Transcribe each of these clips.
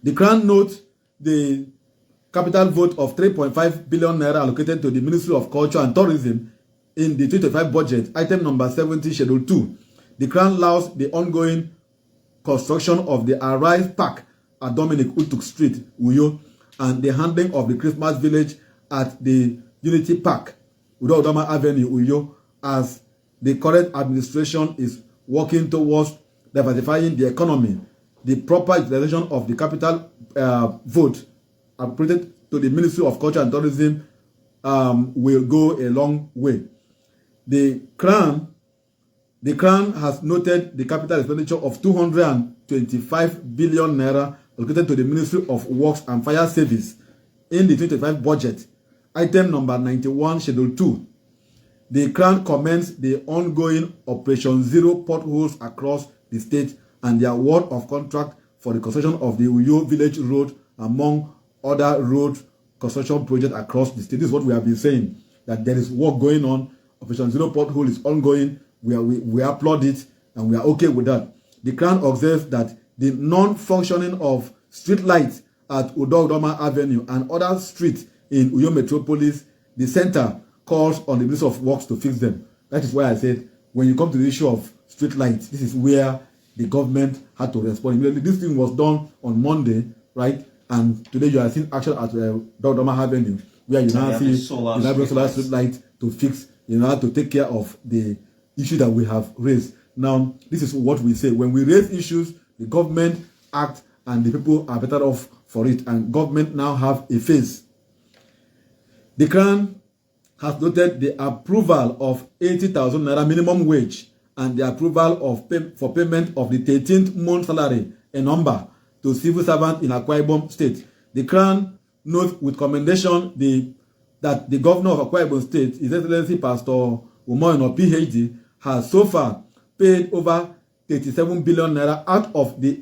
The CHRAN notes the capital vote of 3.5 billion naira allocated to the Ministry of Culture and Tourism in the 2025 budget, item number 70, schedule 2. The CHRAN launds the ongoing construction of the Arise Park at Dominic Utuk Street, Uyo, and the handling of the Christmas village at the Unity Park, Udo Odoma Avenue, Uyo, as the current administration is working towards diversifying the economy. The proper utilization of the capital vote appropriated to the Ministry of Culture and Tourism will go a long way. The CHRAN has noted the capital expenditure of 225 billion naira allocated to the Ministry of Works and Fire Service in the 2025 budget, item number 91, schedule 2. The CHRAN commends the ongoing Operation Zero potholes across the state and the award of contract for the construction of the Uyo Village Road, among other road construction projects across the state. This is what we have been saying, that there is work going on. Operation Zero pothole is ongoing. We applaud it, and we are okay with that. The CHRAN observes that the non-functioning of street lights at Udodoma Avenue and other streets in Uyo Metropolis, the center calls on the Ministry of Works to fix them. That is why I said, when you come to the issue of street lights, this is where the government had to respond immediately. This thing was done on Monday, right? And today you are seeing action at Udodoma Avenue, where you now see the solar street light to fix, to take care of the issue that we have raised. Now, this is what we say. When we raise issues, the government act and the people are better off for it. And government now have a face. The CHRAN has noted the approval of 80,000 naira minimum wage and the approval for payment of the 13th month salary, a number, to civil servants in Akwa Ibom State. The CHRAN notes with commendation that the governor of Akwa Ibom State, His Excellency Pastor Umoyano, PhD, has so far paid over 37 billion naira out of the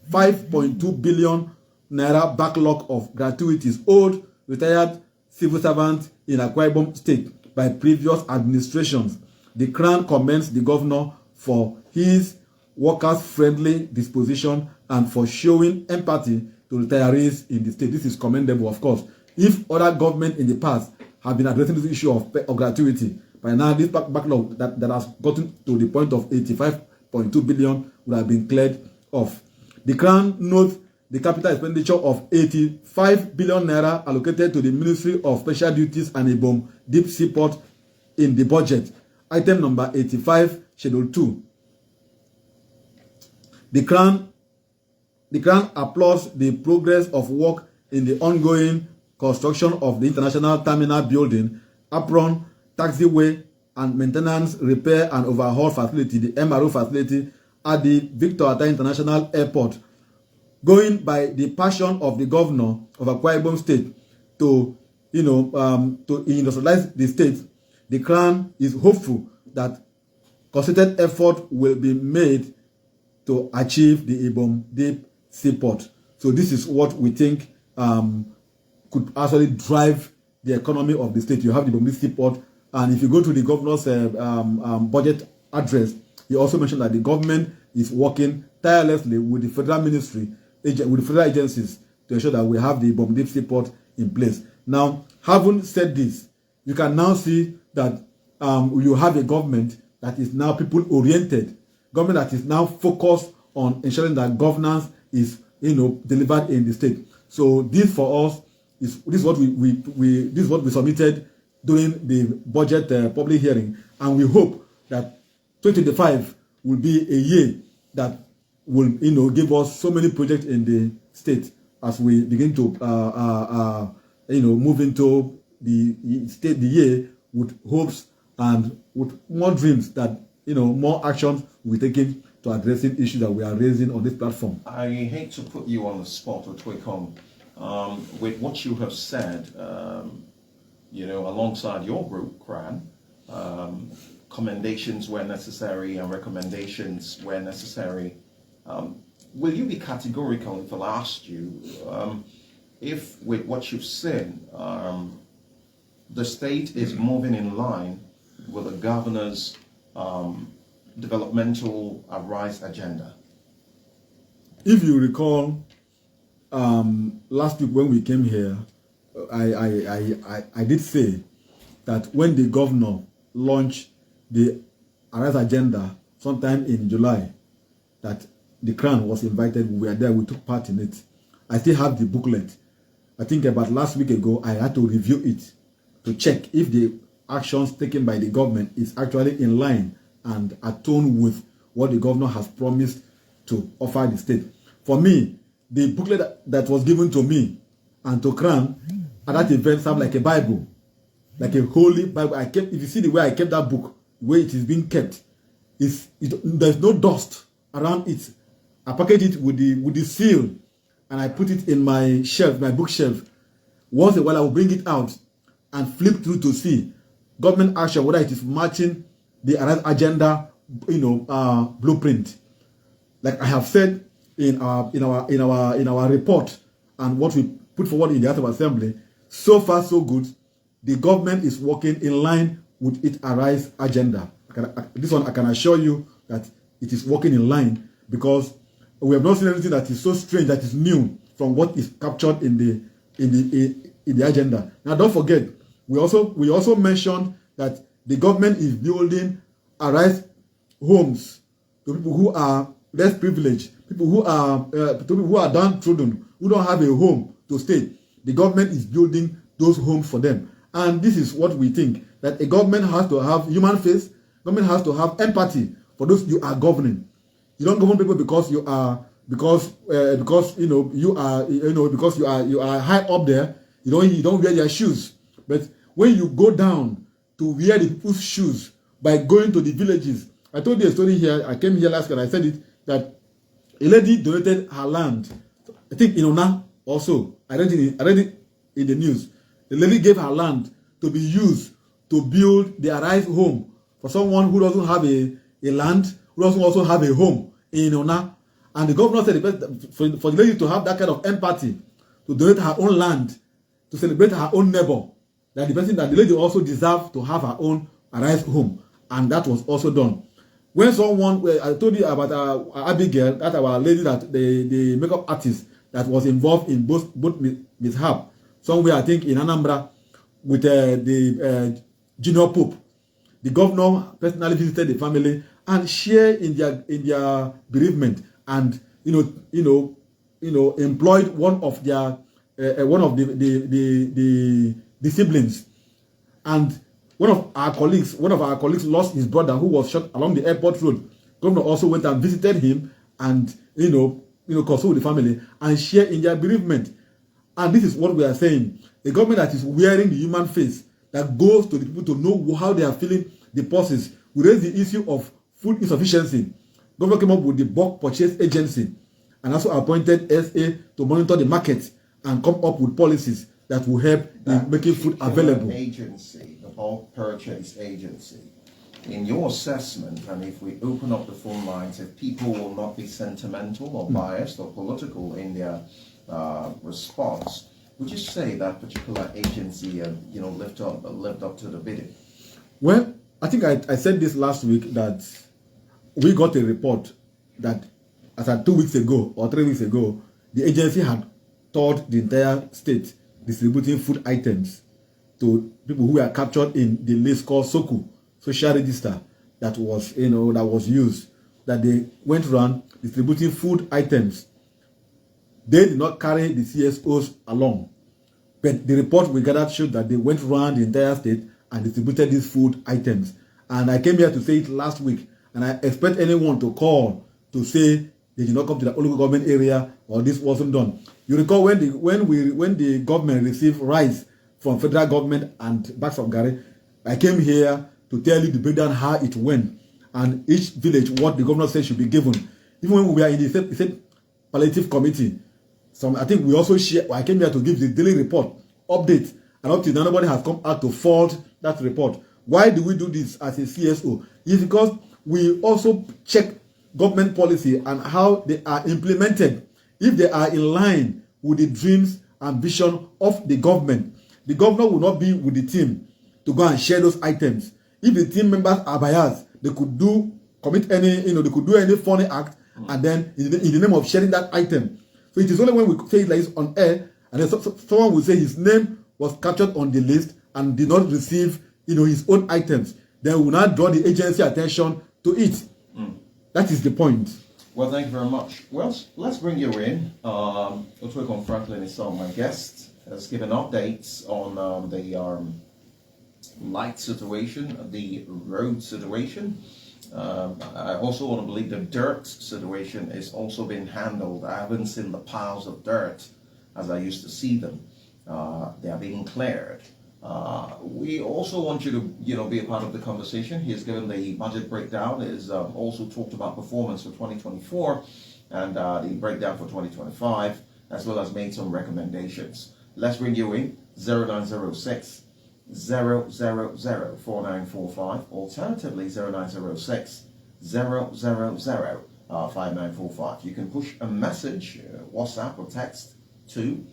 85.2 billion naira backlog of gratuities owed retired civil servants in Akwa Ibom State by previous administrations. The CHRAN commends the governor for his workers-friendly disposition and for showing empathy to retirees in the state. This is commendable, of course. If other government in the past have been addressing this issue of gratuity, by now this backlog that has gotten to the point of 85.2 billion would have been cleared off. The CHRAN notes the capital expenditure of 85 billion naira allocated to the Ministry of Special Duties and Ibom Deep Sea Port in the budget, item number 85, schedule 2. The CHRAN applauds the progress of work in the ongoing construction of the International Terminal Building, apron, taxiway, and maintenance, repair, and overhaul facility, the MRO facility, at the Victor Atta International Airport. Going by the passion of the governor of Akwa Ibom State to industrialize the state, the CHRAN is hopeful that concerted effort will be made to achieve the Ibom Deep Seaport. So this is what we think could actually drive the economy of the state. You have the Ibom Deep Seaport, and if you go to the governor's budget address, he also mentioned that the government is working tirelessly with the federal ministry, with the federal agencies, to ensure that we have the Ibom Deep Seaport in place. Now, having said this, you can now see that you have a government that is now people-oriented, government that is now focused on ensuring that governance is, delivered in the state. So this for us is what we submitted during the budget public hearing, and we hope that 2025 will be a year that will give us so many projects in the state as we begin to move into the year with hopes and with more dreams that more actions will be taken to addressing issues that we are raising on this platform. I hate to put you on the spot, Otwecom, with what you have said, alongside your group, CHRAN, commendations where necessary and recommendations where necessary. Will you be categorical if I asked you if, with what you've said, the state is moving in line with the governor's developmental Arise agenda? If you recall, last week when we came here, I did say that when the governor launched the Arise agenda sometime in July, that the CHRAN was invited. We were there. We took part in it. I still have the booklet. I think about last week ago, I had to review it to check if the actions taken by the government is actually in line and atone with what the governor has promised to offer the state. For me, the booklet that was given to me and to CHRAN at that event sounded like a Bible, like a holy Bible. If you see the way I kept that book, the way it is being kept, there's no dust around it. I packaged it with the seal, and I put it in my shelf, my bookshelf. Once in a while, I will bring it out and flip through to see government action, whether it is matching the agenda, blueprint. Like I have said in our report and what we put forward in the House of Assembly, so far so good. The government is working in line with its Arise agenda. This one I can assure you that it is working in line, because we have not seen anything that is so strange, that is new from what is captured in the agenda. Now, don't forget, we also mentioned that the government is building Arise homes to people who are less privileged, people who are downtrodden, who don't have a home to stay. The government is building those homes for them. And this is what we think, that a government has to have human face. Government has to have empathy for those you are governing. You don't govern people because you are high up there. You don't wear their shoes. But when you go down to wear the people's shoes by going to the villages, I told you a story here. I came here last week and I said it, that a lady donated her land. I think in Ona also. I read it in the news. The lady gave her land to be used to build the Arise home for someone who doesn't have a land, who doesn't also have a home in Ona. And the governor said for the lady to have that kind of empathy, to donate her own land, to celebrate her own neighbor, that the lady also deserved to have her own Arise home. And that was also done. When I told you about Abigail, that our lady, that the makeup artist that was involved in both mishap, somewhere I think in Anambra, with the junior pope. The governor personally visited the family and shared in their bereavement, and employed one of the siblings. And one of our colleagues lost his brother, who was shot along the airport road. Governor also went and visited him and consoled the family and shared in their bereavement. And this is what we are saying. A government that is wearing the human face, that goes to the people to know how they are feeling the pulses. We raised the issue of food insufficiency. Government came up with the bulk purchase agency and also appointed SA to monitor the market and come up with policies that will help in making food available. Agency, the bulk purchase agency. In your assessment, and if we open up the phone lines, if people will not be sentimental or biased or political in their response, would you say that particular agency, lived up to the bidding? Well, I think I said this last week, that we got a report that as of 2 weeks ago or 3 weeks ago, the agency had toured the entire state distributing food items to people who were captured in the list called SOKU, Social Register, that was used. That they went around distributing food items. They did not carry the CSOs along, but the report we gathered showed that they went around the entire state and distributed these food items. And I came here to say it last week, and I expect anyone to call to say they did not come to the local government area or this wasn't done. You recall when the government received rice from federal government and bags of Gary, I came here to tell you the breakdown how it went, and each village what the governor said should be given. Even when we were in the state palliative committee, I think we also share. I came here to give the daily report update, and up to now nobody has come out to fault that report. Why do we do this as a CSO? It's because we also check government policy and how they are implemented. If they are in line with the dreams and vision of the government, the governor will not be with the team to go and share those items. If the team members are biased, they could do any funny act, and then in the name of sharing that item. So it is only when we say it like this on air, and then someone will say his name was captured on the list and did not receive, his own items, then we will not draw the agency attention to it. That is the point. Well, thank you very much. Well, let's bring you in. Otwekon Franklin is my guest. Has given updates on the light situation, the road situation. I also want to believe the dirt situation is also being handled. I haven't seen the piles of dirt as I used to see them. They are being cleared. We also want you to, be a part of the conversation. He has given the budget breakdown. He has also talked about performance for 2024 and the breakdown for 2025, as well as made some recommendations. Let's bring you in 0906 000 4945, alternatively 0906 000 5945. You can push a message, WhatsApp or text to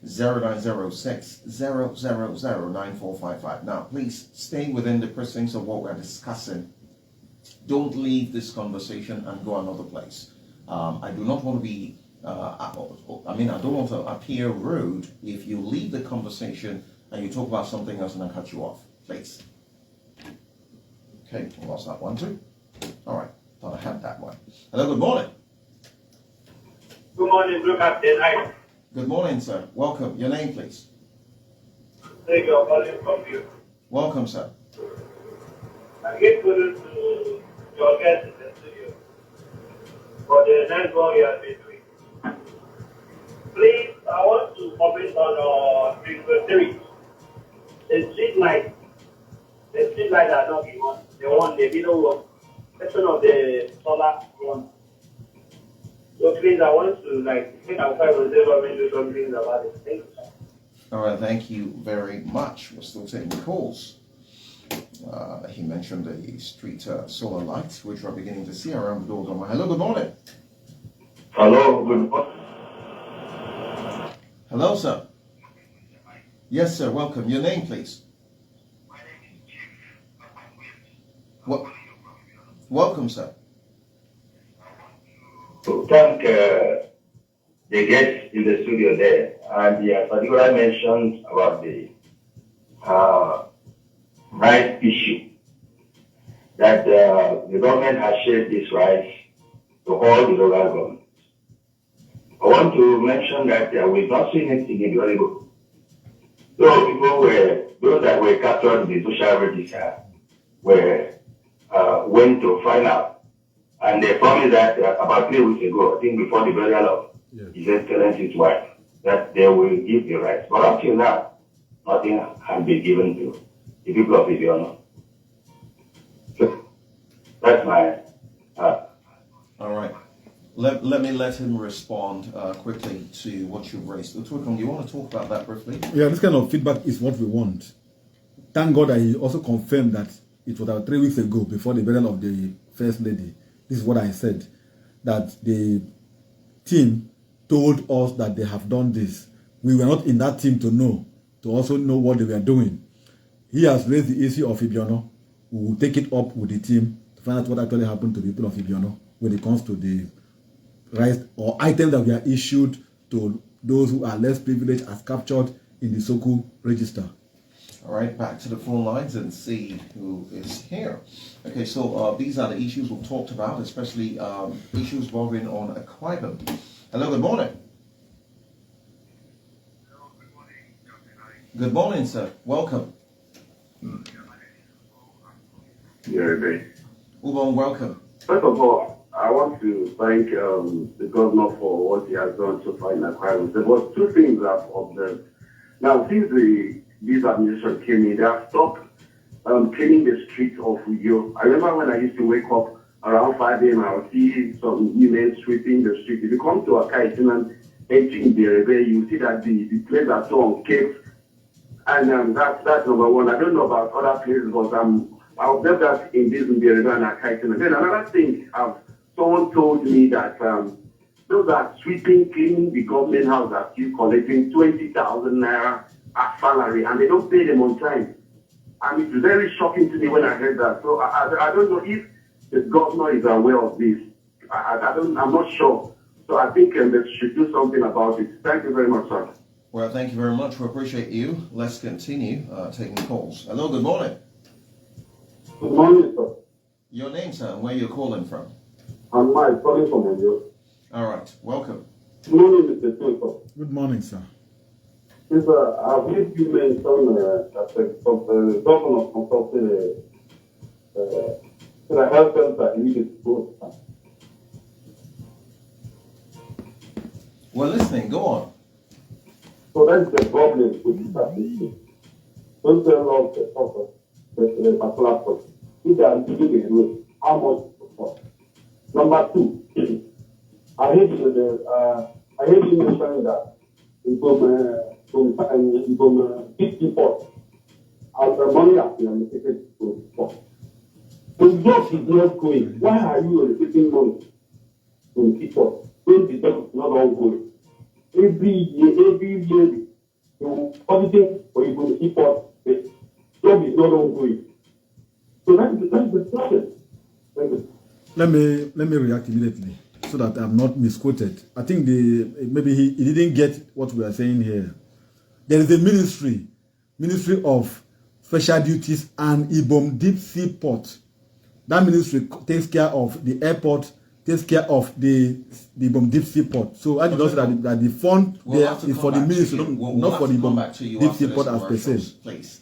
0906 000 9455. Now, please stay within the precincts of what we're discussing. Don't leave this conversation and go another place. I do not want to be, I don't want to appear rude if you leave the conversation and you talk about something else and I cut you off. Please. Okay, we lost that one too. All right, thought I had that one. Hello, good morning. Good morning, Blue Captain. Good morning, sir. Welcome. Your name, please. Thank you for calling from you. Welcome, sir. I get to your guest in the studio for the nice work you have been doing. Please, I want to comment on frequency. The street light. The street light are not the one. The middle one. Section of the solar one. So please, I want to think outside of the government do something about it. Thank you, sir. All right, thank you very much. We're still taking calls. He mentioned the street solar lights, which we're beginning to see around the doors on my. Hello, good morning. Hello, good morning. Hello, sir. Yes, sir. Welcome. Your name, please. My name is Chief. What? Welcome, sir. To thank the guests in the studio there, and he has particularly mentioned about the rights issue, that the government has shared these rights to all the local governments. I want to mention that we've not seen it in the Hollywood. Those that were captured in the social register went to find out. And they promised that about 3 weeks ago, I think before the burial of His Excellency's wife, that they will give the rights. But up till now, nothing has been given to the people of Ibiano. So that's my. All right. Let me let him respond quickly to what you've raised. Otwekon, do you want to talk about that briefly? Yeah, this kind of feedback is what we want. Thank God that he also confirmed that it was about 3 weeks ago, before the burial of the First Lady. This is what I said, that the team told us that they have done this. We were not in that team to also know what they were doing. He has raised the issue of Ibiano. We will take it up with the team to find out what actually happened to the people of Ibiano when it comes to the rights or items that were issued to those who are less privileged as captured in the Soko register. All right, back to the phone lines and see who is here. Okay, so these are the issues we've talked about, especially issues bordering on Akwa Ibom. Hello, good morning. Hello, good morning, Captain. Good morning, sir. Welcome. Ubon, welcome. First of all, I want to thank the governor for what he has done so far in Akwa Ibom. There was 2 things I've observed. Now, since this administration came in, they have stopped cleaning the streets of Uyo. I remember when I used to wake up around 5 a.m., I would see some women sweeping the street. If you come to Akaitin and entering Berebe, you see that the place are so unkempt. And that's number one. I don't know about other places, but I observed that in this Berebe and Akaitin. Then another thing, someone told me that those are sweeping, cleaning the government house are still collecting 20,000 naira as salary, and they don't pay them on time. And it's very shocking to me when I heard that. So I don't know if the governor is aware of this. I'm not sure. So I think they should do something about it. Thank you very much, sir. Well, thank you very much. We appreciate you. Let's continue taking calls. Hello, good morning. Good morning, sir. Your name, sir, and where you're calling from? I'm Mike, calling from Oyo. All right, welcome. Good morning, Mr. Tutor. Good morning, sir. Yes, sir. I've heard you mention that the governor consulted the health center needed to go. We're listening. Go on. So that's the problem with this application. Don't tell us the particular person. If they are giving a rule, how much it will cost. Number two, I heard you mentioning that from 50 pots, the money has been allocated to pots. The job is not going. Why are you allocating money to the pots when the job is not ongoing? Every year, you auditing for you to keep up, the job is not ongoing. So that's the problem. Let me react immediately so that I'm not misquoted. I think maybe he didn't get what we are saying here. There is a Ministry of Special Duties and Ibom Deep Sea Port. That ministry takes care of the airport, takes care of the Ibom Deep Sea Port. So I did not say that the fund there is for the ministry, not for the Ibom Deep Sea Port as per se. Please.